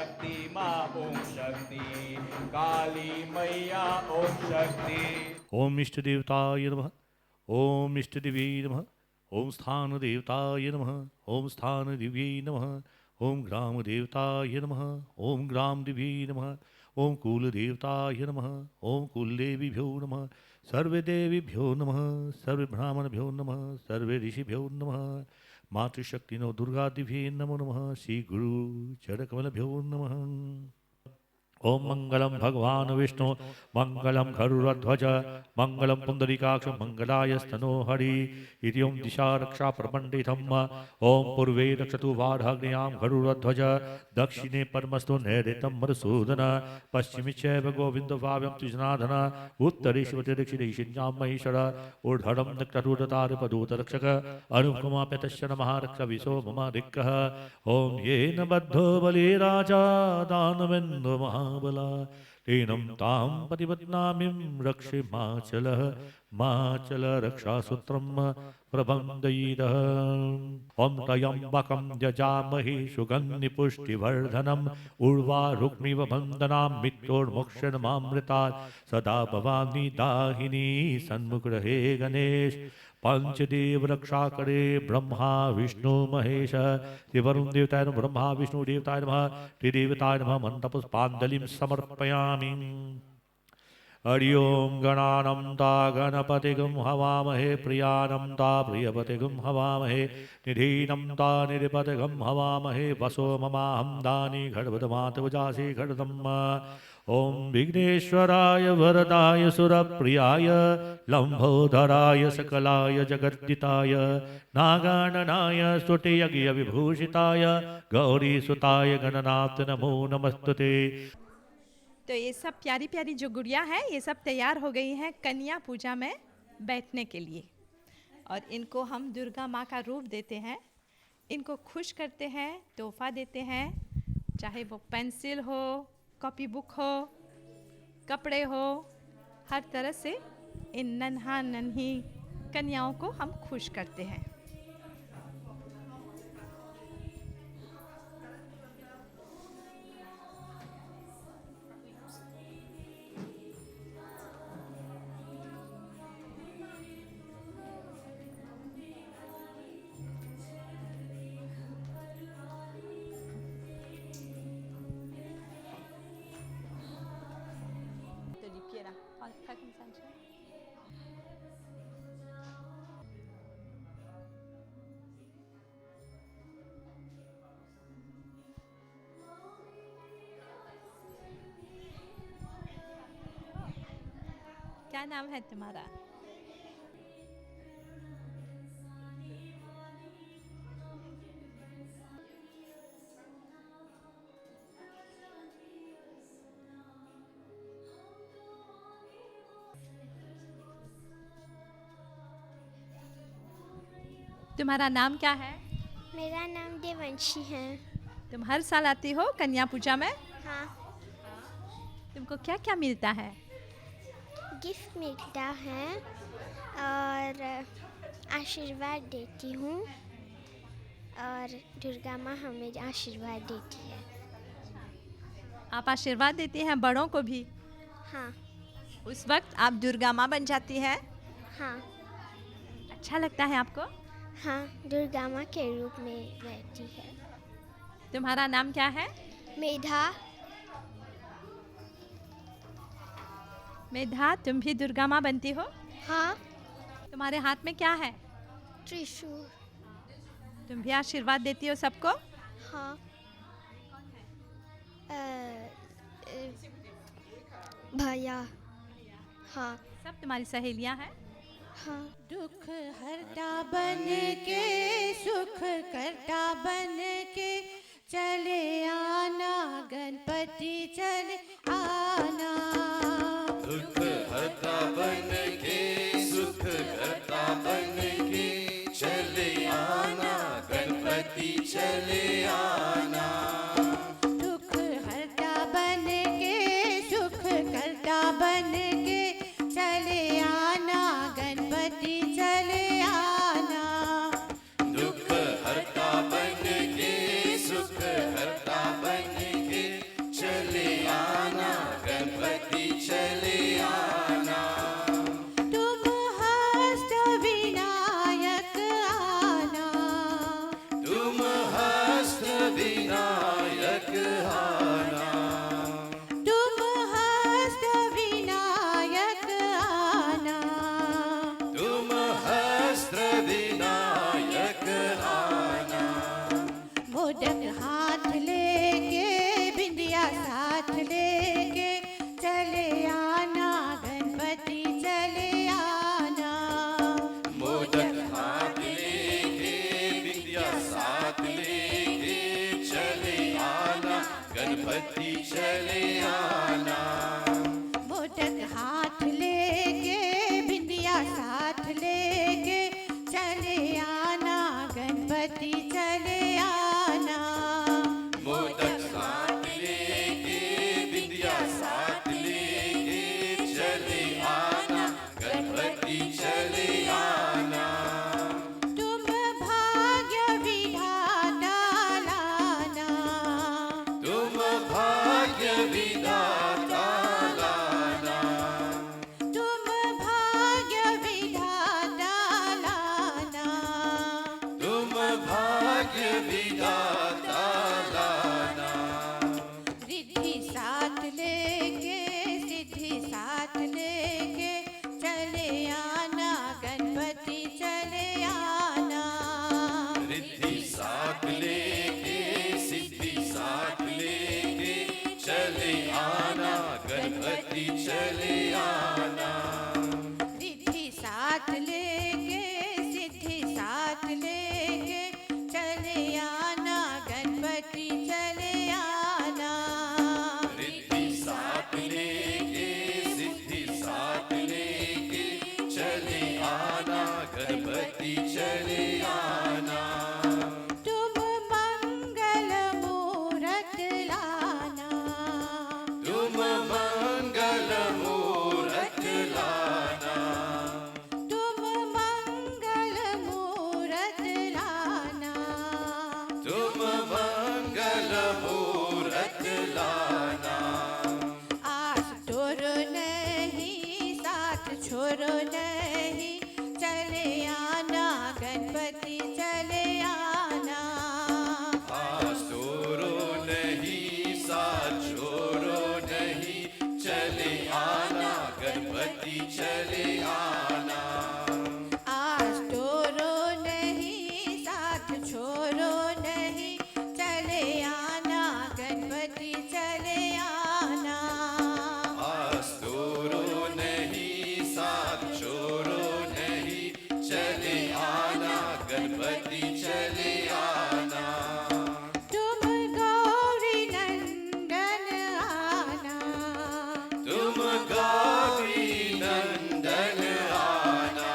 शक्ति माँ ओम शक्ति काली मैया ओम शक्ति। ओम इष्ट देवताय नमः। ओम इष्ट देवी नमः। ओम स्थान देवताय नमः। ओम स्थान देवी नमः। ओम ग्राम देवताय नमः। ओम ग्राम देवी नमः। ओम कुल देवताय नमः। ओम कुल देवीभ्यो नमः। सर्वे देवीभ्यो नमः। सर्वे ब्राह्मणभ्यो नमः। सर्वे ऋषिभ्यो नमः। मातृशक्तिनो दुर्गादिभ्ये नमो नमः। श्री गुरु चरणकमलभ्यो नमः। ओम मंगलम भगवान विष्णु मंगलम गरुड़ध्वज मंगलम पुंडरीकाक्ष मंगलाय स्तनो हरि इति ओम दिशा रक्षा प्रपंडितम। ओम पूर्वे रक्षतु वाढाग्न्याम गरुड़ध्वज दक्षिणे परमस्तु नैऋतं मधुसूदन पश्चिमे चैव गोविंद भाव्यं त्रिजनाधन उत्तरेषु दक्षिणेशिन्यां महेश्वर ऊर्ध्वं नक्रतुरतारपदूत रक्षक अनुपमाप्यतश्च महारक्ष विशो मम दिक्कः। ओम येन बद्धो बलि राजा दानवेन्द्र महाबला तेनं तां प्रतिपद्नामिं रक्षे माचलः माचल रक्षासूत्रं प्रबन्धयितः। ॐ त्र्यम्बकं यजामहे सुगन्धिपुष्टिवर्धनम् उर्वारुक्मिव बन्धनां मृत्योर्मोक्षणमामृतात् सदा भवानी दाहिनी सन्मुखरहे गणेश। पंचदेव रक्षा करे ब्रह्मा विष्णु महेश वरुण देवताय नमः। ब्रह्मा विष्णु देवताय नमः। त्रिदेवताय नमः। मन्त्रपुष्पाञ्जलिं समर्पयामि। हरि ओं गणानं ता गणपतिगुं हवामहे प्रियानं ता प्रियपतिगुं हवामहे निधीनं ता निधिपतिगुं हवामहे वसो ममाहं दानी घटवदमातवजासि घटदम्। ओम विघ्नेश्वराय वरदाय सुरप्रियाय लंबोदराय सकलाय जगद्दिताय नागाननाय स्तुतियज्ञविभूषिताय गौरीसुताय गणनाथ नमो नमस्तुते। तो ये सब प्यारी प्यारी जो गुड़िया है ये सब तैयार हो गई हैं कन्या पूजा में बैठने के लिए। और इनको हम दुर्गा माँ का रूप देते हैं, इनको खुश करते हैं, तोहफा देते हैं, चाहे वो पेंसिल हो, कॉपी बुक हो, कपड़े हो, हर तरह से इन नन्हा नन्ही कन्याओं को हम खुश करते हैं। क्या नाम है तुम्हारा? तुम्हारा नाम क्या है? मेरा नाम देवंशी है। तुम हर साल आती हो कन्या पूजा में? हाँ। तुमको क्या क्या मिलता है? गिफ्ट मिलता है और आशीर्वाद देती हूँ और दुर्गा माँ हमें आशीर्वाद देती है। आप आशीर्वाद देती हैं बड़ों को भी? हाँ। उस वक्त आप दुर्गा माँ बन जाती है? हाँ। अच्छा लगता है आपको? हाँ, दुर्गा माँ के रूप में रहती है। तुम्हारा नाम क्या है? मेधा। मेधा, तुम भी दुर्गा माँ बनती हो? हाँ। तुम्हारे हाथ में क्या है? त्रिशूल। तुम भी आशीर्वाद देती हो सबको? हाँ। भैया। हाँ। सब तुम्हारी सहेलियाँ हैं? हाँ। दुख हरता बन के सुख करता बन के चले आना गणपति चले आना। दुख हरता बन के सुख करता बन के चले आना गणपति चले आना। दुख हरता बन के सुख करता बन के चले आना गणपति चले आना। दुख हरता बन के सुख हरता बन के गणपति चले आना। मोदक साथ लेके विद्या साथ लेके चले आना गणपति चले आना। तुम भाग्य विधाता लाना। तुम भाग्य विधाता लाना। तुम भाग्य विधाता लाना। तुम भाग्य विधाता लाना। रिद्धि साथ लेके सिद्धि साथ लेके चले आना गणपति चले आना। रिद्धि साथ लेके सिद्धि साथ लेके चले आना गणपति चले आना। रिद्धि साथ लेके सिद्धि साथ लेके चले आना गणपति चले आना। रिद्धि साथ लेके सिद्धि साथ लेके चले आना गणपति चले आना। तुम मंगल मूरत लाना। तुम मंगल मूरत लाना। तुम मंगल मूरत लाना। तुम मंगल मूरत लाना। आस तोरो नहीं साथ छोड़ो नहीं चले आना गणपति चले आना। आसुरो नहीं साथ छोड़ो नहीं चले आना गणपति चले आना। आस तोरो नहीं साथ छोड़ो नहीं चले आना गणपति चले आना। आसुरो नहीं साथ छोड़ो नहीं चले आना गणपति चले आना। तुम गौरी नंदन आना। तुम गौरी नंदन आना।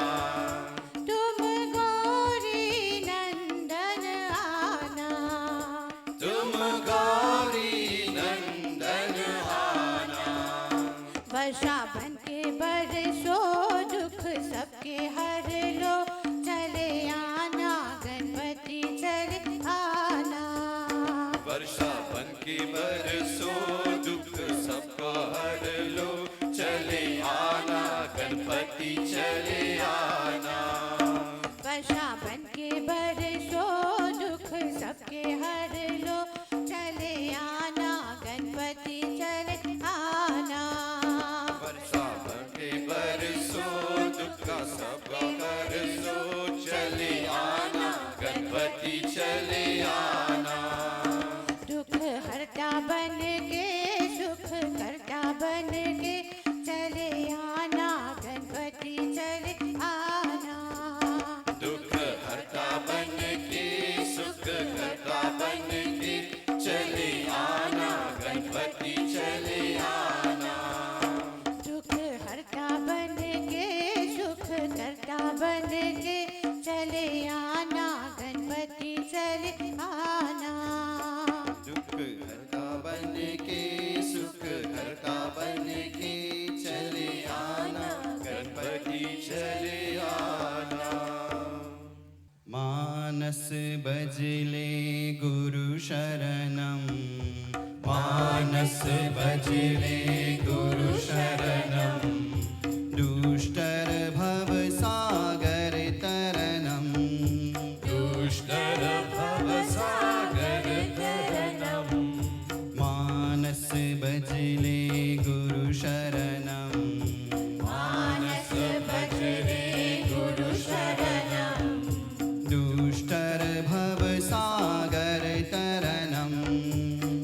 तुम गौरी नंदन आना। तुम गौरी नंदन आना। वर्षा बन के बरसो दुख सबके हर लो चले आना गणपति चले आना। वर्षा बन के बरसो दुख सबको हर लो चले आना गणपति चले आना। वर्षा बन के बरसो दुख सबके हर लो चले आना गणपति चले आना। वर्षा बन के बरसो दुख सबको हर लो चले आना गणपति चले आना। दुख हरता बन के सुख करता बन के चले आना गणपति चले आना। दुख हरता बन के सुख करता बन के चले आना गणपति चले आना। दुख हरता बन के सुख करता बन के चले आना गणपति चले आना। दुख हरता बन के सुख करता बन के चले आना गणपति चले आना। मानस बजले गुरु शरणम। मानस बजले गुरु शरणम। दुष्टर भव सागर तरनम। दुष्टर भव सागर तरनम। मानस बजले गुरु शरणम। मानस भजरे गुरु शरणम। दुष्टर भव सागर तरनम।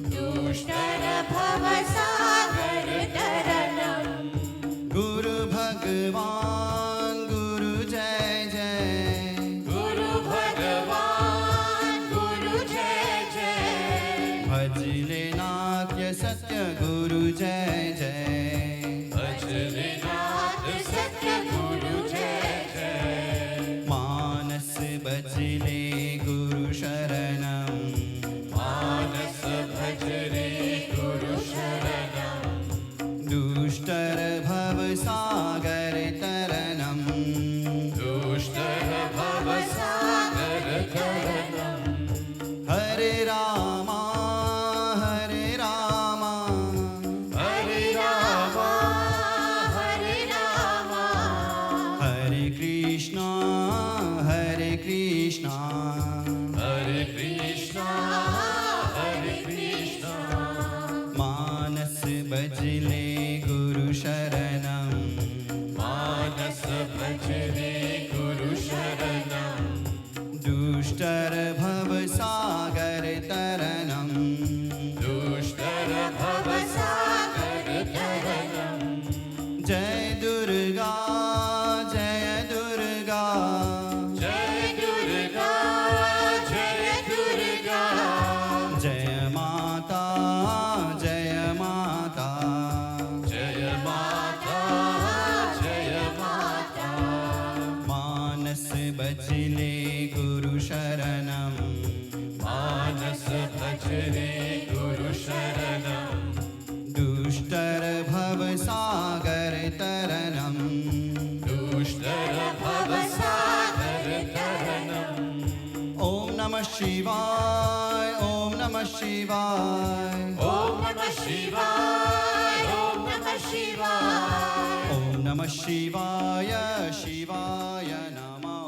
दुष्टर भव सागर तरनम। गुरु भगवान गुरु जय जय। गुरु भगवान गुरु जय जय। भजले नाट्य सत्य गुरु जय जय। भजले नाथ सत्य गुरु जय जय। मानस बजले गुरु शरणं मानस भज रे गुरु शरणं दुष्टर भवसागर तरणं दुष्टर भवसागर तरणं हरे रामा हरे रामा हरे रामा हरे रामा हरे कृष्णा हरे कृष्णा हरे कृष्णा हरे कृष्णा मानस बजले गुरु शरणं मानस भज रे गुरु शरणं दुष्टर भवसागर तरणं दुष्टर भवसागर तरणं जय दुर्गा जय दुर्गा जय दुर्गा जय दुर्गा जय माता जय माता जय माता जय माता मानस बजले गुरु शरणं मानस भज रे गुरु शरणं दुष्टर भवसागर तरणं दुष्टर भवसागर तरणं ॐ नमः शिवाय ॐ नमः शिवाय ॐ नमः शिवाय ॐ नमः शिवाय ॐ नमः शिवाय शिवाय नमः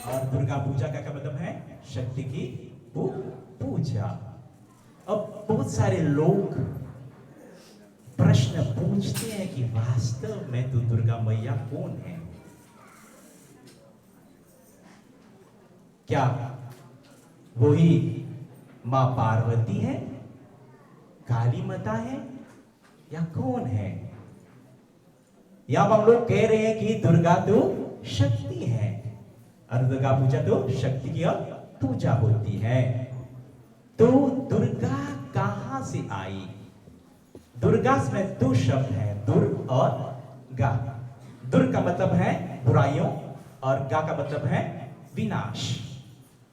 और दुर्गा पूजा का क्या मतलब है? शक्ति की पूजा। अब बहुत सारे लोग प्रश्न पूछते हैं कि वास्तव में तो दुर्गा मैया कौन है? क्या वही मां पार्वती है, काली माता है, या कौन है? यहां हम लोग कह रहे हैं कि दुर्गा तो शक्ति है और दुर्गा पूजा तो शक्ति की पूजा होती है। तो दुर्गा कहां से आई? दुर्गा में दो शब्द हैं, दुर और गा। दुर का मतलब है बुराइयों और गा का मतलब है विनाश,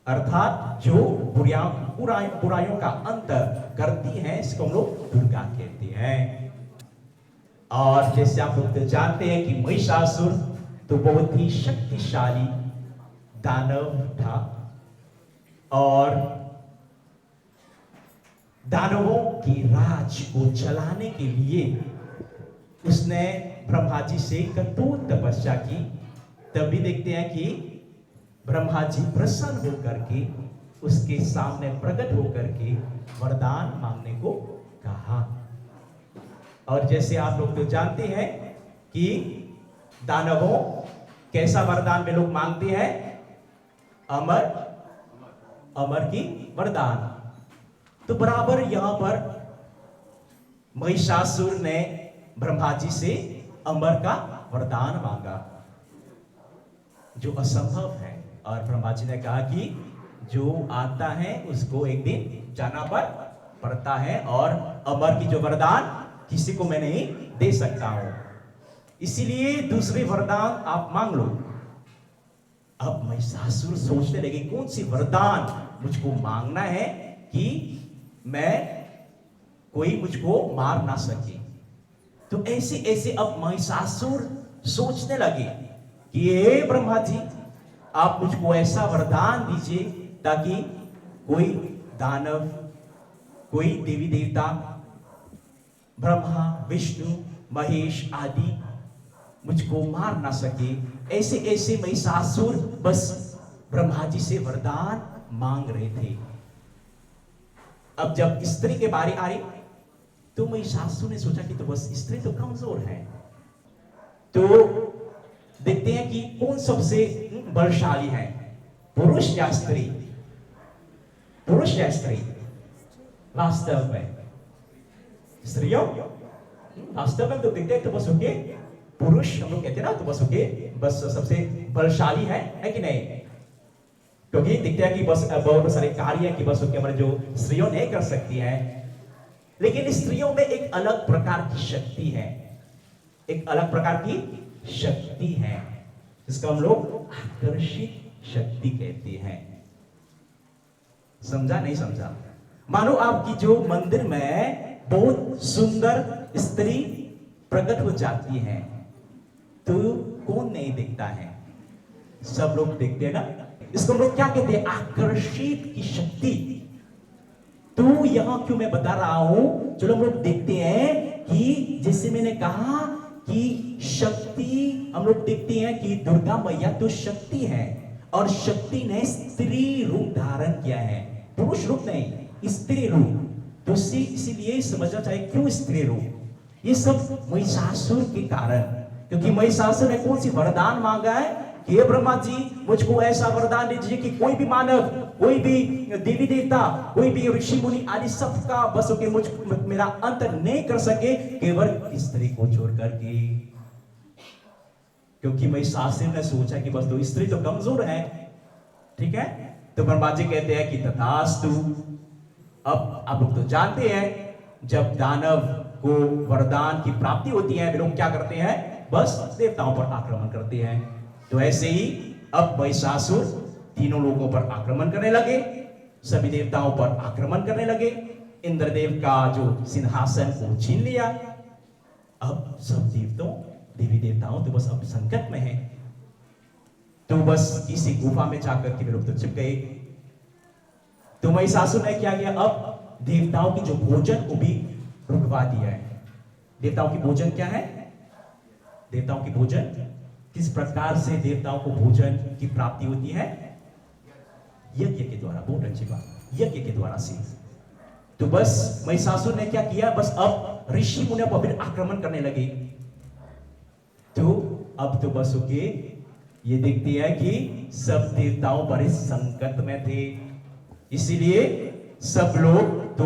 अर्थात जो बुराइयों का अंत करती है इसको हम लोग दुर्गा कहते हैं। और जैसे आप लोग तो जानते हैं कि महिषासुर तो बहुत ही शक्तिशाली दानव था और दानवों की राज को चलाने के लिए उसने ब्रह्मा जी से कठोर तपस्या की। तभी देखते हैं कि ब्रह्मा जी प्रसन्न होकर के उसके सामने प्रकट होकर के वरदान मांगने को कहा। और जैसे आप लोग तो जानते हैं कि दानवों कैसा वरदान वे लोग मांगते हैं? अमर की वरदान। तो बराबर यहां पर महिषासुर ने ब्रह्मा जी से अमर का वरदान मांगा जो असंभव है। और ब्रह्मा जी ने कहा कि जो आता है उसको एक दिन जाना पड़ता है और अमर की जो वरदान किसी को मैं नहीं दे सकता हूं, इसीलिए दूसरे वरदान आप मांग लो। अब महिषासुर सोचने लगे कौन सी वरदान मुझको मांगना है कि मैं कोई मुझको मार ना सके। तो ऐसे ऐसे अब महिषासुर सोचने लगे कि हे ब्रह्मा जी, आप मुझको ऐसा वरदान दीजिए ताकि कोई दानव, कोई देवी देवता, ब्रह्मा विष्णु महेश आदि मुझको मार ना सके। ऐसे ऐसे महिषासुर बस ब्रह्मा जी से वरदान मांग रहे थे। अब जब स्त्री के बारी आई तो महिषासुर ने सोचा कि तो बस स्त्री तो कमजोर है, तो देखते हैं कि कौन सबसे बलशाली है, पुरुष या स्त्री। पुरुष या स्त्री? वास्तव में स्त्रियों, वास्तव में तो देखते हैं तो बस होके पुरुष, हम लोग कहते हैं ना, तो बस होके बस सबसे बलशाली है कि नहीं? क्योंकि देखते हैं कि बस बहुत सारे कार्य कि बस होके हमारे जो स्त्रियों नहीं कर सकती है, लेकिन स्त्रियों में एक अलग प्रकार की शक्ति है, एक अलग प्रकार की शक्ति है, जिसको हम लोग आकर्षित शक्ति कहते हैं। समझा नहीं समझा? मानो आपकी जो मंदिर में बहुत सुंदर स्त्री प्रकट हो जाती है तो कौन नहीं देखता है? सब लोग देखते हैं ना। इसको हम लोग क्या कहते हैं? आकर्षित की शक्ति। तो यहां क्यों मैं बता रहा हूं, चलो हम लोग देखते हैं कि जैसे मैंने कहा कि शक्ति, हम लोग देखते हैं कि दुर्गा मैया तो शक्ति है, और शक्ति ने स्त्री रूप धारण किया है, पुरुष रूप नहीं, स्त्री रूप। तो इसीलिए समझना चाहिए क्यों स्त्री रूप। ये सब महिषासुर के कारण, क्योंकि महिषासुर ने कौन सी वरदान मांगा है कि हे ब्रह्मा जी, मुझको ऐसा वरदान दीजिए कि कोई भी मानव, कोई भी देवी देवता, कोई भी ऋषि मुनि आदि सबका बस होके मुझ मेरा अंत नहीं कर सके, केवल स्त्री को छोड़ करके। क्योंकि महिषासुर ने सोचा कि बस तो स्त्री तो कमजोर है, ठीक है। तो ब्रह्मा जी कहते हैं कि तथास्तु। अब आप लोग तो जानते हैं जब दानव को वरदान की प्राप्ति होती है, वे लोग क्या करते हैं? बस देवताओं पर आक्रमण करते हैं। तो ऐसे ही अब महिषासुर तीनों लोगों पर आक्रमण करने लगे, सभी देवताओं पर आक्रमण करने लगे। इंद्रदेव का जो सिंहासन को छीन लिया। अब सब देवी देवताओं तो बस अब संकट में हैं। तो बस किसी गुफा में जाकर के वे लोग तो छिप गए। तो महिषासुर ने क्या किया? अब देवताओं की जो भोजन वो भी रुकवा दिया है। देवताओं की भोजन क्या है? देवताओं की भोजन किस प्रकार से देवताओं को भोजन की प्राप्ति होती है? यज्ञ के द्वारा। बहुत अच्छी बात, यज्ञ के द्वारा से। तो बस महिषासुर ने क्या किया? बस अब ऋषि मुनियों पर भी आक्रमण करने लगे। तो अब तो बस ओके, ये देखते हैं कि सब देवताओं बड़े संकट में थे, इसीलिए सब लोग तो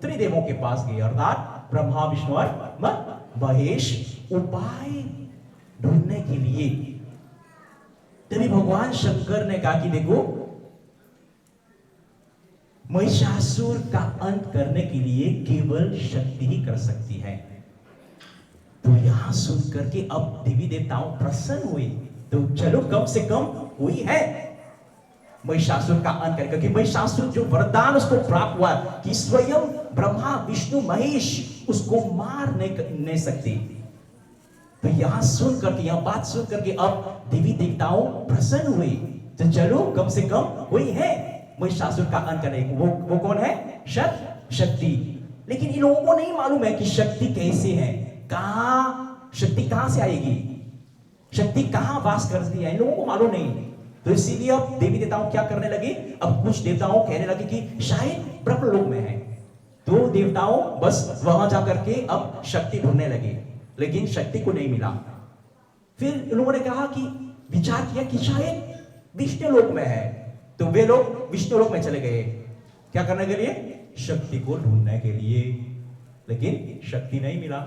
त्रिदेवों के पास गए, अर्थात ब्रह्मा विष्णु और महेश, उपाय ढूंढने के लिए। तभी भगवान शंकर ने कहा कि देखो, महिषासुर का अंत करने के लिए केवल शक्ति ही कर सकती है। तो यहां सुन करके अब देवी देवताओं प्रसन्न हुए। तो चलो कम से कम हुई है महिषासुर का अंत कर, क्योंकि महिषासुर जो वरदान उसको प्राप्त हुआ कि स्वयं ब्रह्मा विष्णु महेश उसको मार नहीं सकते। तो यहां सुन करके, यहां बात सुन करके अब देवी देवताओं प्रसन्न हुए। तो चलो कम से कम हुई है महिषासुर का अंत करने। वो कौन है? शक्ति। लेकिन इन लोगों को नहीं मालूम है कि शक्ति कैसे है, कहां शक्ति कहां से आएगी, शक्ति कहां वास करती है, इन लोगों को मालूम नहीं। तो इसीलिए अब देवी देवताओं क्या करने लगे? अब कुछ देवताओं कहने लगे कि शायद ब्रह्मलोक में है। तो देवताओं बस वहां जाकर के अब शक्ति ढूंढने लगे, लेकिन शक्ति को नहीं मिला। फिर लोगों ने कहा कि विचार किया कि शायद विष्णु लोक में है। तो वे लोग विष्णु लोक में चले गए, क्या करने के लिए? शक्ति को ढूंढने के लिए, लेकिन शक्ति नहीं मिला।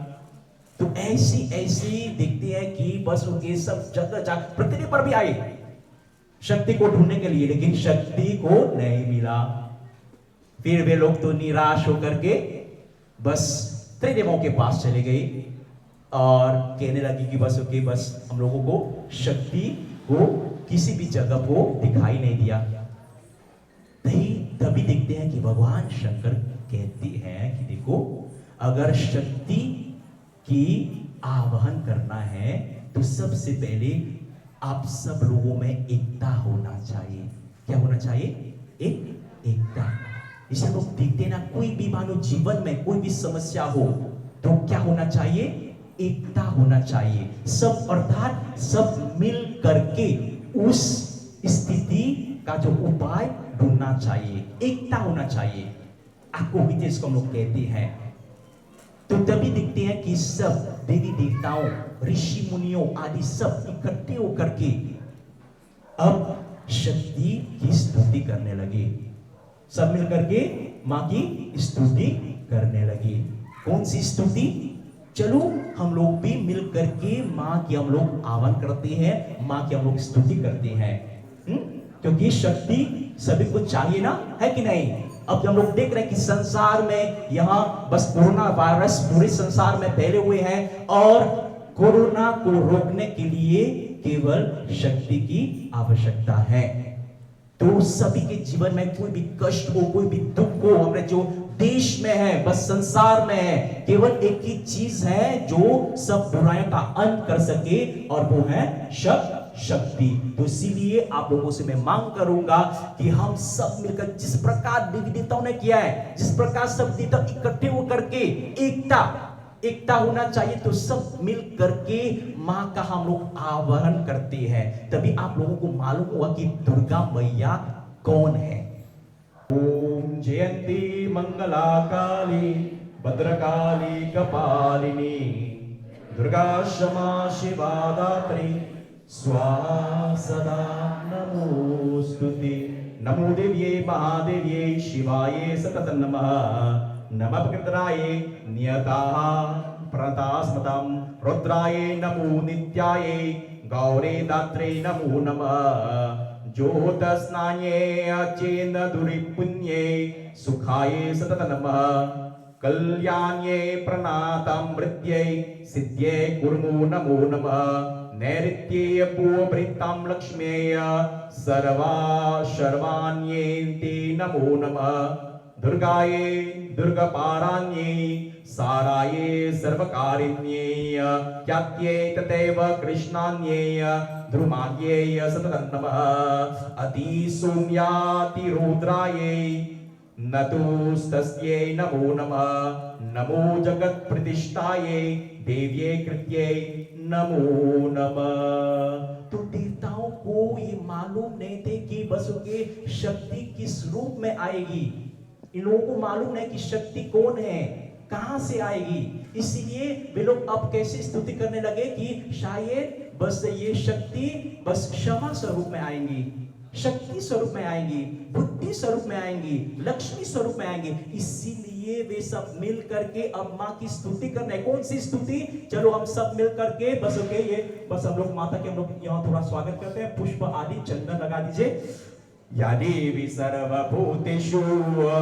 तो ऐसी देखते हैं कि बस उनके सब जगह पृथ्वी पर भी आए शक्ति को ढूंढने के लिए, लेकिन शक्ति को नहीं मिला। फिर वे लोग तो निराश होकर के बस त्रिदेवों के पास चले गए और कहने लगे कि बस ओके, बस हम लोगों को शक्ति को किसी भी जगह को दिखाई नहीं दिया। तभी देखते हैं कि भगवान शंकर कहते हैं कि देखो, अगर शक्ति की आवाहन करना है तो सबसे पहले आप सब लोगों में एकता होना चाहिए। क्या होना चाहिए? एकता। इसे लोग देखते ना, कोई भी मानो जीवन में कोई भी समस्या हो तो क्या होना चाहिए? एकता होना चाहिए। सब अर्थात सब मिल करके उस स्थिति का जो उपाय ढूंढना चाहिए, एकता होना चाहिए। आको विदेश को हम लोग कहते हैं। तो तभी देखते हैं कि सब देवी देवताओं, ऋषि मुनियों आदि सब इकट्ठे होकर के अब शक्ति की स्तुति करने लगे। सब मिलकर के मां की स्तुति करने लगे। कौन सी स्तुति? चलो हम लोग भी मिल करके मां की हम लोग आह्वान करते हैं, मां की हम लोग स्तुति करते हैं। क्योंकि शक्ति सभी को चाहिए ना, है कि नहीं? अब हम लोग देख रहे हैं कि संसार में यहाँ बस कोरोना वायरस पूरे संसार में फैले हुए हैं और कोरोना को रोकने के लिए केवल शक्ति की आवश्यकता है। तो सभी के जीवन में कोई भी कष्ट हो, कोई भी दुख हो, हमारे जो देश में है, बस संसार में है, केवल एक ही चीज है जो सब बुराइयों का अंत कर सके और वो है शक्ति। तो इसीलिए आप लोगों से मैं मांग करूंगा कि हम सब मिलकर जिस प्रकार देवी देवताओं ने किया है, जिस प्रकार सब देवता इकट्ठे होकर के एकता होना चाहिए, तो सब मिल करके मां का हम लोग आह्वान करते हैं। तभी आप लोगों को मालूम होगा कि दुर्गा मैया कौन है। ओम जयंती मंगला काली भद्रकाली कपालिनी दुर्गा क्षमा शिवा दात्री स्वाहा सदा नमोस्तुते। नमो देव्ये महादेव्ये शिवाये सतत नमः। नमः प्रकृतराये नियताः प्रणतास्मतं रुद्राये नमो नित्याये गौरे दात्रे नमो नमः। ज्योतस्नाये अचेन्न दुरिपुण्ये सुखाये सतत नमः। कल्याण्ये प्रणातामृत्ये सिद्ध्ये कुर्मो नमो नमः। नैऋत्ये पूर्ववृत्तां लक्ष्म्यै सर्वा शर्वाण्ये ते नमो नमः। दुर्गाये दुर्गपाराण्ये साराये सर्वकारिण्ये ख्यात्ये तथैव कृष्णान्ये ध्रुमान्ये सततं नमः। अतिसौम्यातिरुद्राये नतुस्तस्यै नमो नमः। नमो जगत्प्रतिष्ठाये देव्ये कृत्ये नमो नमः। तो देवताओं को ये मालूम नहीं थे कि बस उनके शक्ति किस रूप में आएगी। इन लोगों को मालूम नहीं कि शक्ति कौन है, कहां से आएगी। इसीलिए वे लोग अब कैसे स्तुति करने लगे कि शायद बस ये शक्ति बस क्षमा स्वरूप में आएंगी, शक्ति स्वरूप में आएंगी, बुद्धि स्वरूप में आएंगी, लक्ष्मी स्वरूप में आएंगी। इसीलिए वे सब मिल करके अब माँ की स्तुति करने। कौन सी स्तुति? चलो हम सब मिल करके बस ओके, ये बस हम लोग माता के हम लोग यहाँ थोड़ा स्वागत करते हैं। पुष्प आदि चंदन लगा दीजिए। या देवी सर्वभूतेषु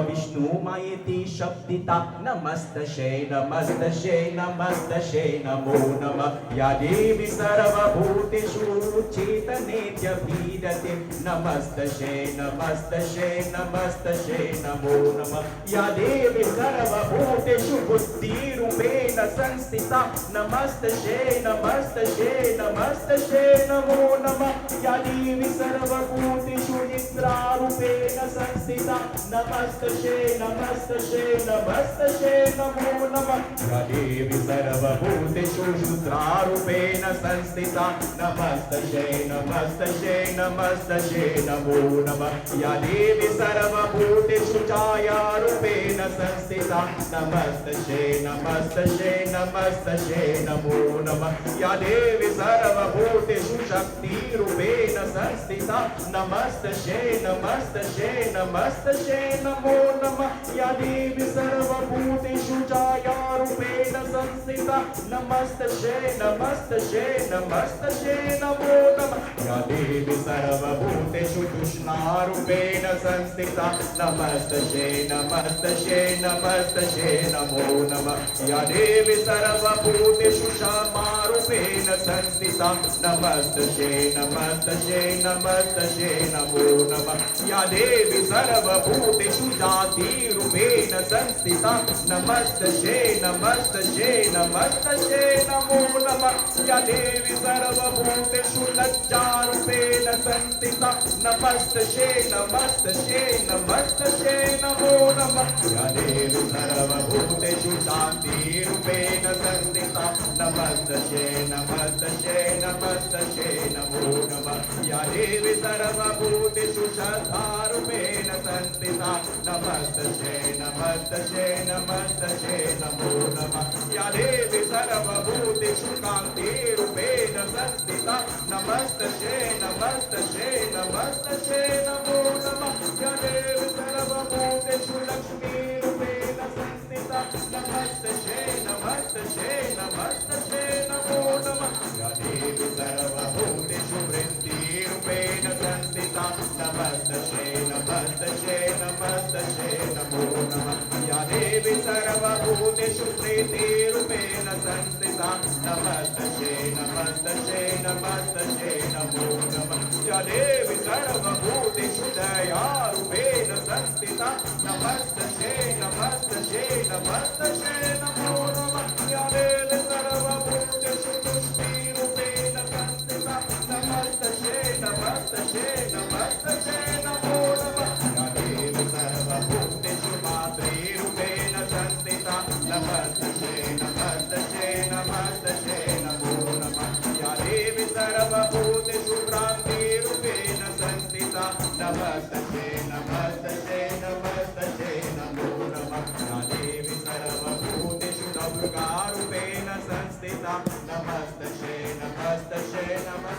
विष्णुमायेति शक्तिता नमस्तस्यै नमस्तस्यै नमस्तस्यै नमो नमः। या देवी सर्वभूतेषु चेतनेत्यभिधते नमस्तस्यै नमस्तस्यै नमस्तस्यै नमो नमः। या देवी सर्वभूतेषु बुद्धिरूपेण संस्थिता नमस्तस्यै नमस्तस्यै नमस्तस्यै नमो नमः। या देवी सर्वभूतेषु रूपेण संस्थिता नमस्तस्यै नमस्तस्यै नमस्तस्यै नमो नमः। या देवी सर्वभूतेषु शूद्रारूपेण संस्थिता नमस्तस्यै नमस्तस्यै नमस्तस्यै नमो नमः। या देवी सर्वभूतेषु छायारूपेण संस्थिता नमस्तस्यै नमस्तस्यै नमस्तस्यै नमो नमः। या देवी सर्वभूतेषु शक्तिरूपेण संस्थिता नमस्तस्यै नमस्तस्यै नमस्तस्यै नमो नमः। या देवी सर्वभूतेषु छायारूपेण संस्थिता नमस्तस्यै नमस्तस्यै नमस्तस्यै नमो नमः। या देवी सर्वभूतेषु तृष्णारूपेण संस्थिता नमस्तस्यै नमस्तस्यै नमस्तस्यै नमो नमः। या देवी सर्वभूतेषु क्षमारूपेण संस्थिता नमस्तस्यै नमस्तस्यै नमस्तस्यै नमो नमः। या देवी सर्वभूतेषु जातिरूपेण संस्थिता नमस्तस्यै नमस्तस्यै नमस्तस्यै नमो नमः। या देवी सर्वभूतेषु लज्जारूपेण संस्थिता नमस्तस्यै नमस्तस्यै नमस्तस्यै नमो नमः। या देवी सर्वभूतेषु शान्तिरूपेण संस्थिता नमस्तस्यै नमस्तस्यै नमस्तस्यै नमो नमः। या देवी सर्वभूतेषु श्रद्धारूपेण संस्थिता नमस्तस्यै नमस्तस्यै नमस्तस्यै नमो नमः या देवी सर्वभूतेषु कान्तिरूपेण संस्थिता नमस्तस्यै नमस्तस्यै नमस्तस्यै नमो नमः या देवी सर्वभूतेषु लक्ष्मीरूपेण संस्थिता नमस्तस्यै नमस्तस्यै नमस्तस्यै नमो नमः या देवी सर्वभूतेषु वृत्तिरूपेण संस्थिता नमस्तस्यै नमस्तस्यै नमस्तस्यै नमो नमः या देवी सर्वभूतेषु प्रीतिरूपेण संस्थिता नमस्तस्यै नमस्तस्यै नमस्तस्यै नमो नमः या देवी सर्वभूतेषु दयारूपेण संस्थिता नमस्तस्यै नमस्तस्यै नमस्तस्यै नमो नमः या देवी सर्वभूतेषु तुष्टिरूपेण संस्थिता नमस्तस्यै नमस्तस्यै नमस्तस्यै नमो नमः या देवी सर्वभूतेषु मातृरूपेण संस्थिता नमस्तस्यै नमस्तस्यै नमस्तस्यै नमो नमः या देवी सर्वभूतेषु भ्रान्तिरूपेण संस्थिता नमस्तस्यै नमस्तस्यै नमस्तस्यै नमो नमः या देवी सर्वभूतेषु दुर्गारूपेण संस्थिता नमस्तस्यै नमस्तस्यै नमः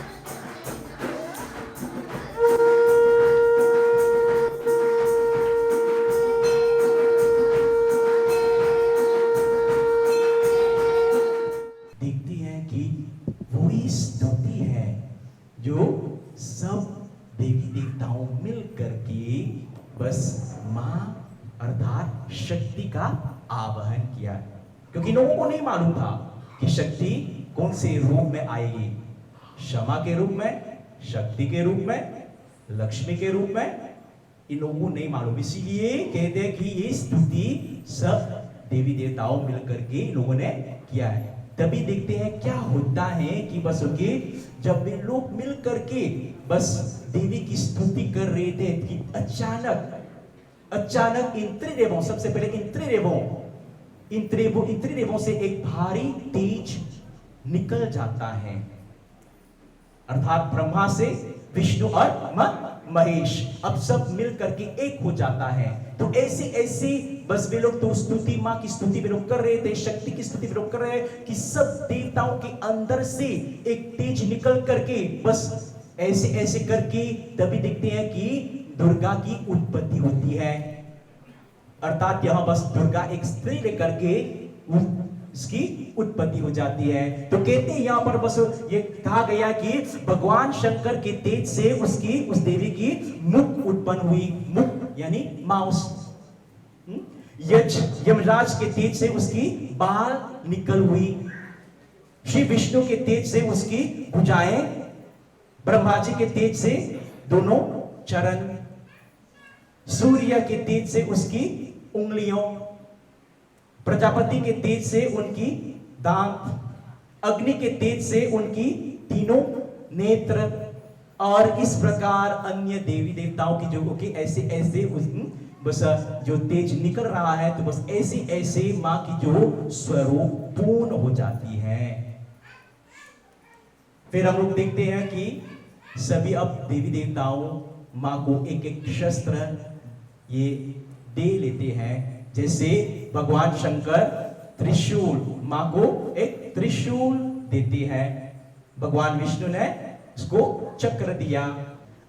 देखते हैं कि वही स्तुति है जो सब देवी देवताओं मिल करके बस माँ अर्थात शक्ति का आवाहन किया, क्योंकि लोगों को नहीं मालूम था कि शक्ति कौन से रूप में आएगी, क्षमा के रूप में, शक्ति के रूप में, लक्ष्मी के रूप में, इन लोगों को नहीं मालूम। इसीलिए कहते हैं कि ये स्तुति सब देवी देवताओं मिलकर के लोगों ने किया है। तभी देखते हैं क्या होता है कि बस ओके जब वे लोग मिल करके बस देवी की स्तुति कर रहे थे कि अचानक इन त्रिदेवों, सबसे पहले इन त्रिदेवों से एक भारी तेज निकल जाता है, अर्थात ब्रह्मा से विष्णु और महेश अब सब मिल करके एक हो जाता है। तो ऐसे बस वे लोग तो स्तुति, माँ की स्तुति वे लोग कर रहे थे, शक्ति की स्तुति वे लोग कर रहे हैं कि सब देवताओं के अंदर से एक तेज निकल करके बस ऐसे करके तभी देखते हैं कि दुर्गा की उत्पत्ति होती है, अर्थात यहां बस दुर्गा एक स्त्री लेकर के उसकी उत्पत्ति हो जाती है। तो कहते हैं यहां पर बस ये कहा गया कि भगवान शंकर के तेज से उस देवी की मुख उत्पन्न हुई, मुख यानी माउस, यमराज के तेज से उसकी बाल निकल हुई, श्री विष्णु के तेज से उसकी भुजाएं, ब्रह्मा जी के तेज से दोनों चरण, सूर्य के तेज से उसकी उंगलियों, प्रजापति के तेज से उनकी दांत, अग्नि के तेज से उनकी तीनों नेत्र, और इस प्रकार अन्य देवी देवताओं की जो कि ऐसे बस जो तेज निकल रहा है, तो बस ऐसे मां की जो स्वरूप पूर्ण हो जाती है। फिर हम लोग देखते हैं कि सभी अब देवी देवताओं मां को एक शस्त्र ये दे लेते हैं, जैसे भगवान शंकर त्रिशूल, मां को एक त्रिशूल देते हैं, भगवान विष्णु ने उसको चक्र दिया।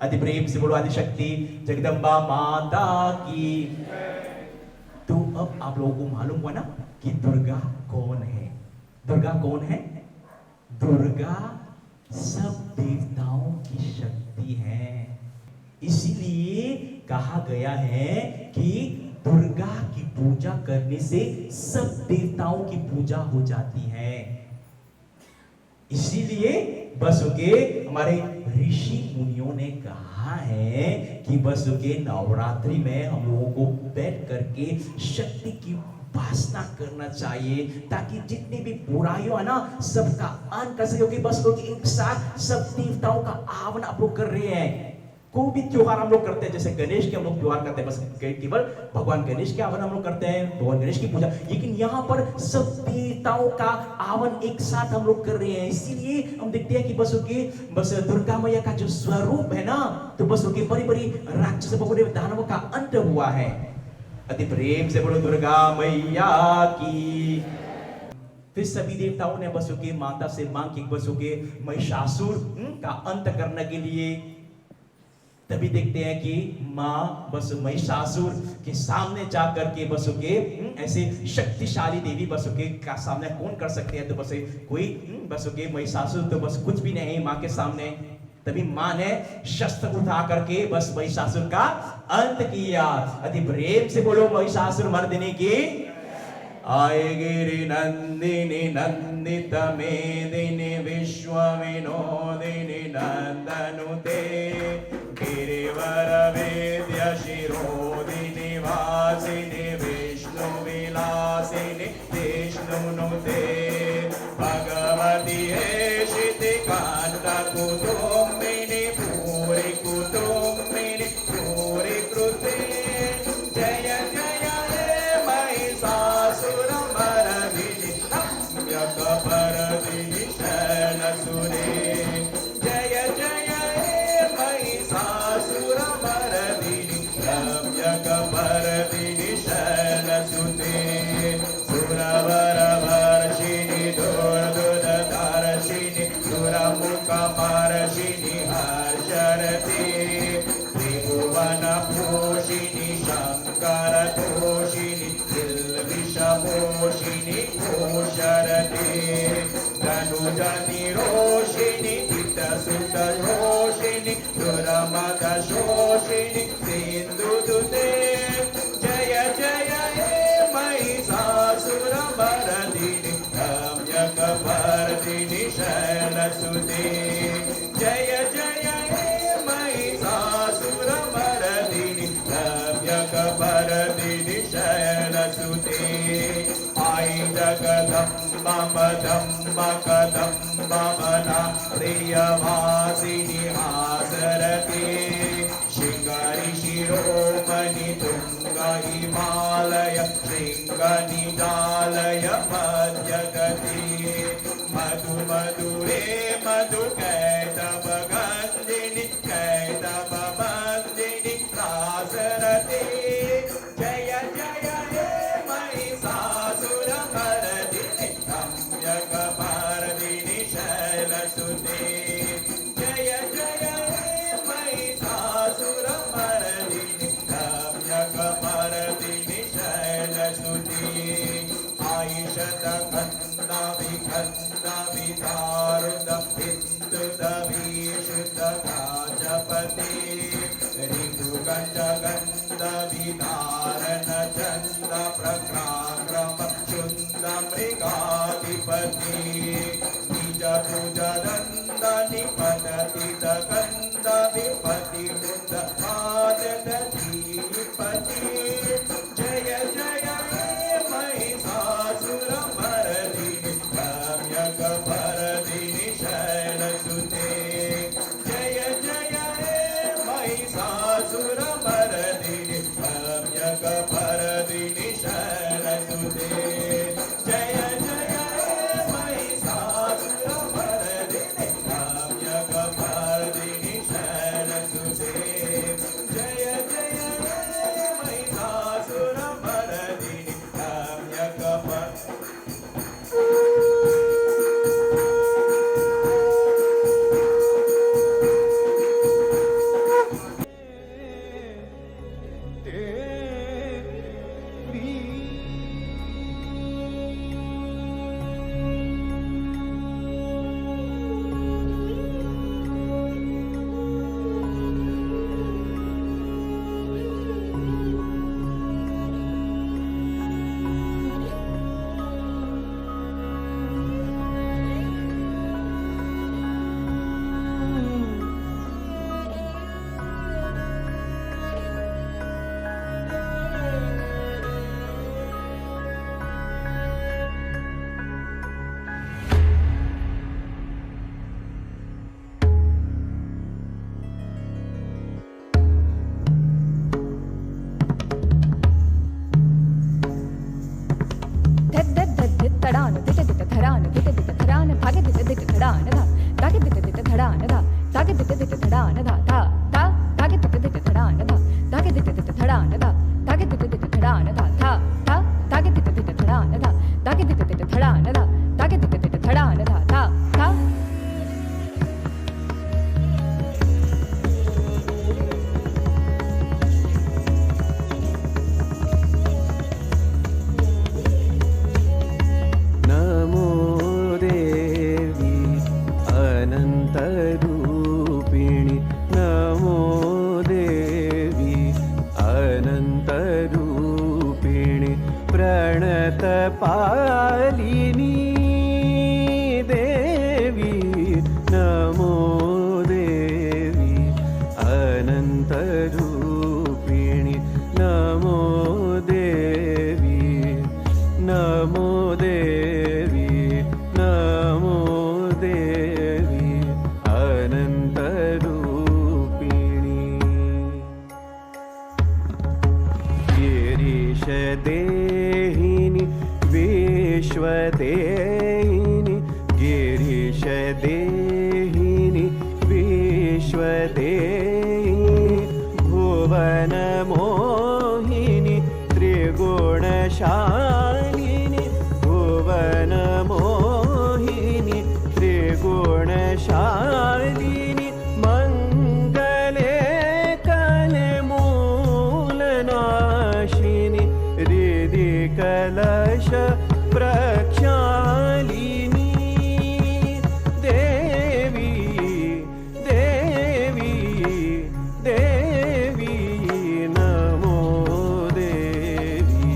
अति प्रेम से बोलो आदिशक्ति जगदम्बा माता की। तो अब आप लोगों को मालूम हुआ ना कि दुर्गा कौन है। दुर्गा कौन है? दुर्गा सब देवताओं की शक्ति है। इसीलिए कहा गया है कि दुर्गा की पूजा करने से सब देवताओं की पूजा हो जाती है। इसीलिए बस के हमारे ऋषि मुनियों ने कहा है कि बस के नवरात्रि में हम लोगों को बैठ करके शक्ति की उपासना करना चाहिए, ताकि जितनी भी बुराइयों है ना सबका अंत कर सके। बस लोग एक साथ सब देवताओं का आह्वान आप लोग कर रहे हैं, कोई भी त्योहार हम लोग करते हैं, जैसे गणेश के हम लोग त्योहार करते हैं, बस केवल भगवान गणेश के आवन हम लोग करते हैं, भगवान गणेश की पूजा, लेकिन यहाँ पर सब देवताओं का आवन एक साथ हम लोग कर रहे हैं। इसीलिए हम देखते हैं कि बस दुर्गा मैया का जो स्वरूप है ना, तो बस उनके बड़ी बड़ी राक्षस दानवों का अंत हुआ है। अति प्रेम से बोलो दुर्गा मैया की। फिर सभी देवताओं ने बस के माता से मांग की बस के महिषासुर का अंत करने के लिए। तभी देखते हैं कि माँ बस महिषासुर के सामने जा करके बस के ऐसे शक्तिशाली देवी बस के का सामने कौन कर सकते हैं, तो बस कोई बस के महिषासुर तो बस कुछ भी नहीं माँ के सामने। तभी माँ ने शस्त्र उठा करके बस महिषासुर का अंत किया। अति प्रेम से बोलो महिषासुर मर्दिनी की। आए गिरि नंदिनी नंदित मेदिनी विश्व विनोदिनी नंदनुते गिरिवर वेद्य शिरोदिनी वासिनी विष्णु विलासिनी विष्णुनुते भगवती हेशिति कांता कुटुंबिनी पूरी कुटुंबिनी पूरी कृते जय जय हे महिषासुर मर्दिनी रम्यक परदिनी शैलसुरे जय जय हे महिषासुर मर्दिनी रम्यक परदिनी शैलसुते सुरवर वर्षिणी दुर्दुदर्शिनी सुरमुख पार्शिनी हर्षरते त्रिभुवन पोषिणी शंकर तोषिणी दिल्विषपोषिणी घोषरते धनुजनि रोषिणी चित्तसुत रोषिणी दुरमद शोषिणी सिन्धुदुते जय जय हे महिषासुर मर्दिनी रम्यक परदिनी शैलसुते जय जय हे महिषासुर मर्दिनी रम्यक परदिनी शैलसुते आई जगदम्ब मदम्ब कदम्ब मना प्रियवासिनी हासरते शिखरि शिरोमणि तुंग हिमालय शृंग निजालय मध्यगति मधु मधुरे मधु कैतव गंधिनी कैतव बंदिनी रासरते जय जय हे महिषासुर मर्दिनी रम्यक परदिनी शैलसुते जय जय हे महिषासुर मर्दिनी रम्यक परदिनी शैलसुते आयुषत खंदा विखंदा विदारुद विद्युत विशुद्ध गाजपते ऋतुगंज गंध विदारण चंद प्रक्राक्रम शुंद मृगाधिपति निज पूज दंद निपतति गंध विपति मुद आदधीपति जय जय हे महिषासुर मर्दिनी रम्यक परदिनी शैलसुते जय जय हे महिषासुर मर्दिनी रम्यक परदिनी शैलसुते जय जय हे महिषासुर मर्दिनी रम्यक परदिनी शैलसुते जय जय ताके तिते तिते थड़ा न धा ताके तिते तिते थड़ा न धा था था नमो देवी अनन्तरूपिणि नमो देवी अनन्तरूपिणि प्रणतपालिनी देवी नमो देवी अनन्तरूपिणि नमो देवी नमो देवी नमो देवी अनन्तरूपिणि गिरीशदेहिनि विश्वदेहिनि गिरीशदेहिनि विश्वदेहिनि भुवनमोहिनि त्रिगुणशालिनि भुवनमोहिनि त्रिगुणशालिनि मङ्गले कलमूलनाशिनि हृदि कलश प्रक्षालिनी देवी देवी देवी नमो देवी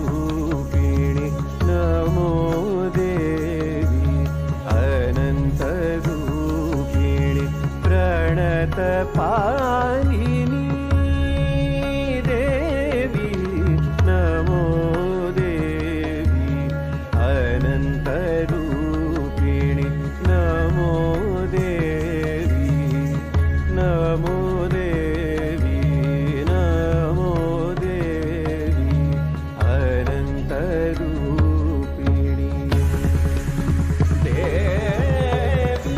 अनन्तरूपिणि नमो देवी अनन्तरूपिणि प्रणतपालिनी देवी नमो देवी अनन्तरूपिणि नमो देवी नमो देवी नमो देवी अनन्तरूपिणि देवी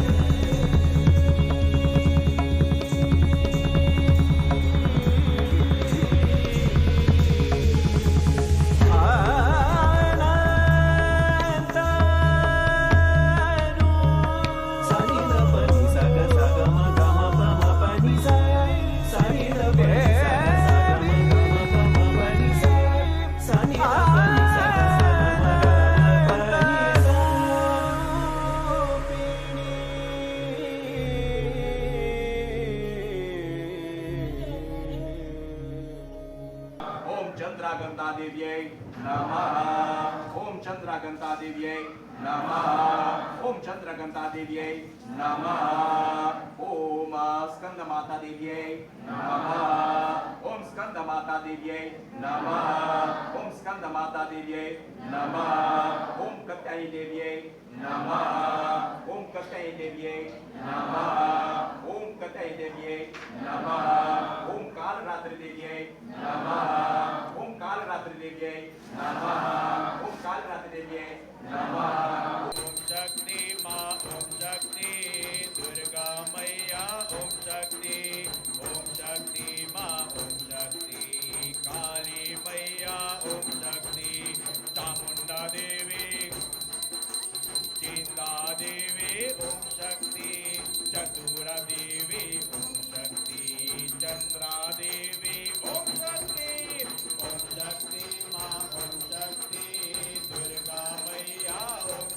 ओम चंद्रागंता देव्यै नमः ओम चंद्रागंता देव्यै नमः ओम चंद्रागंता देव्यै नमः ओम स्कंद माता देव्यै नमः ओम स्कंद माता देव्यै नमः ओम स्कंद माता देव्यै नमः ओम कत्यायी देव्यै नमः ओम कत्यायी देव्यै नमः ओम कत्यायी देव्यै नमः ओम कालरात्रि देव्यै नमः ओम कालरात्रि देव्यै नमः ओम कालरात्रि देव्यै नमः ओम शक्ति मां ओम शक्ति दुर्गा मैया ओम शक्ति मां ओम शक्ति काली मैया ओम शक्ति चामुंडा देवी चिंता देवी ओम शक्ति चतुरा देवी ओम शक्ति चंद्रा देवी ओम शक्ति मां ओम शक्ति दुर्गा मैया ओम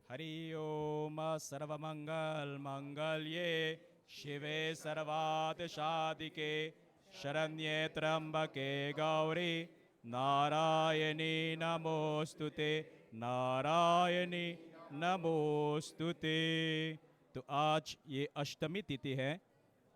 हरि ओम सर्वमंगल मंगल्ये शिवे सर्वार्थ साधिके शरण्ये त्र्यंबके गौरी नारायणी नमोस्तुते नारायणी नमोस्तुते। तो आज ये अष्टमी तिथि है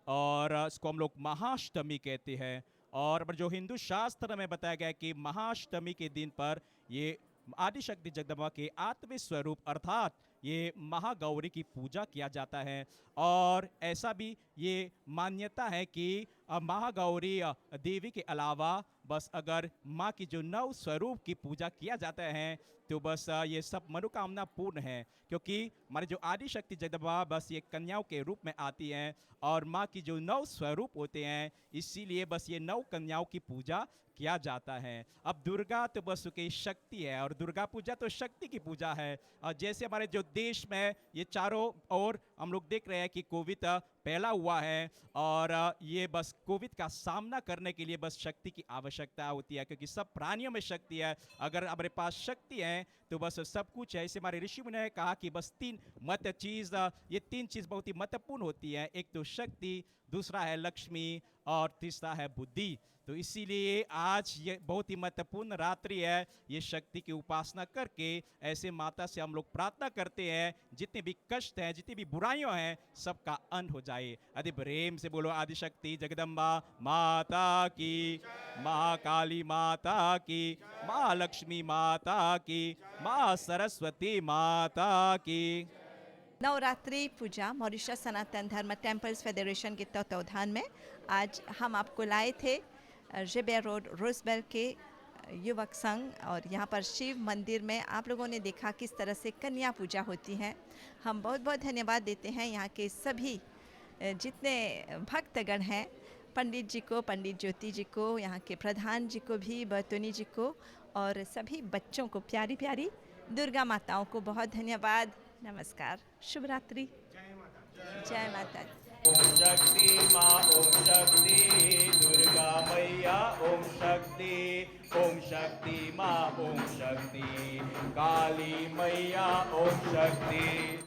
और इसको हम लोग महाअष्टमी कहते हैं। और जो हिंदू शास्त्र में बताया गया है कि महाअष्टमी के दिन पर ये आदिशक्ति जगदम्बा के आत्मिक स्वरूप अर्थात ये महागौरी की पूजा किया जाता है। और ऐसा भी ये मान्यता है कि महागौरी देवी के अलावा बस अगर माँ की जो नव स्वरूप की पूजा किया जाता है तो बस ये सब मनोकामना पूर्ण है, क्योंकि हमारे जो आदिशक्ति जगदम्बा बस ये कन्याओं के रूप में आती हैं और माँ की जो नव स्वरूप होते हैं, इसीलिए बस ये नव कन्याओं की पूजा किया जाता है। अब दुर्गा तो बस उसकी शक्ति है और दुर्गा पूजा तो शक्ति की पूजा है। और जैसे हमारे जो देश में ये चारों ओर हम लोग देख रहे हैं कि कोविड फैला हुआ है और ये बस कोविड का सामना करने के लिए बस शक्ति की आवश्यकता होती है, क्योंकि सब प्राणियों में शक्ति है। अगर हमारे पास शक्ति है तो बस सब कुछ है। ऐसे हमारे ऋषि मुनि ने कहा कि बस ये तीन चीज़ बहुत ही महत्वपूर्ण होती है। एक तो शक्ति, दूसरा है लक्ष्मी और तीसरा है बुद्धि। तो इसीलिए आज ये बहुत ही महत्वपूर्ण रात्रि है। ये शक्ति की उपासना करके ऐसे माता से हम लोग प्रार्थना करते हैं जितने भी कष्ट हैं, जितनी भी बुराइयां हैं, सबका अंत हो जाए। अति प्रेम से बोलो आदिशक्ति जगदम्बा माता की, महाकाली माता की, महालक्ष्मी माता की, माँ सरस्वती माता की। नवरात्रि पूजा मॉरिशस सनातन धर्म टेम्पल्स फेडरेशन के तत्वावधान में आज हम आपको लाए थे जेबेर रोड रोजबेल के युवक संघ। और यहाँ पर शिव मंदिर में आप लोगों ने देखा किस तरह से कन्या पूजा होती है। हम बहुत बहुत धन्यवाद देते हैं यहाँ के सभी जितने भक्तगण हैं, पंडित जी को, पंडित ज्योति जी को, यहाँ के प्रधान जी को भी, बर्तोनी जी को, और सभी बच्चों को, प्यारी प्यारी दुर्गा माताओं को बहुत धन्यवाद। नमस्कार, शुभ रात्रि, जय माता दी। ओम शक्ति माँ, ओम शक्ति दुर्गा मैया, ओम शक्ति माँ, ओम शक्ति काली मैया, ओम शक्ति।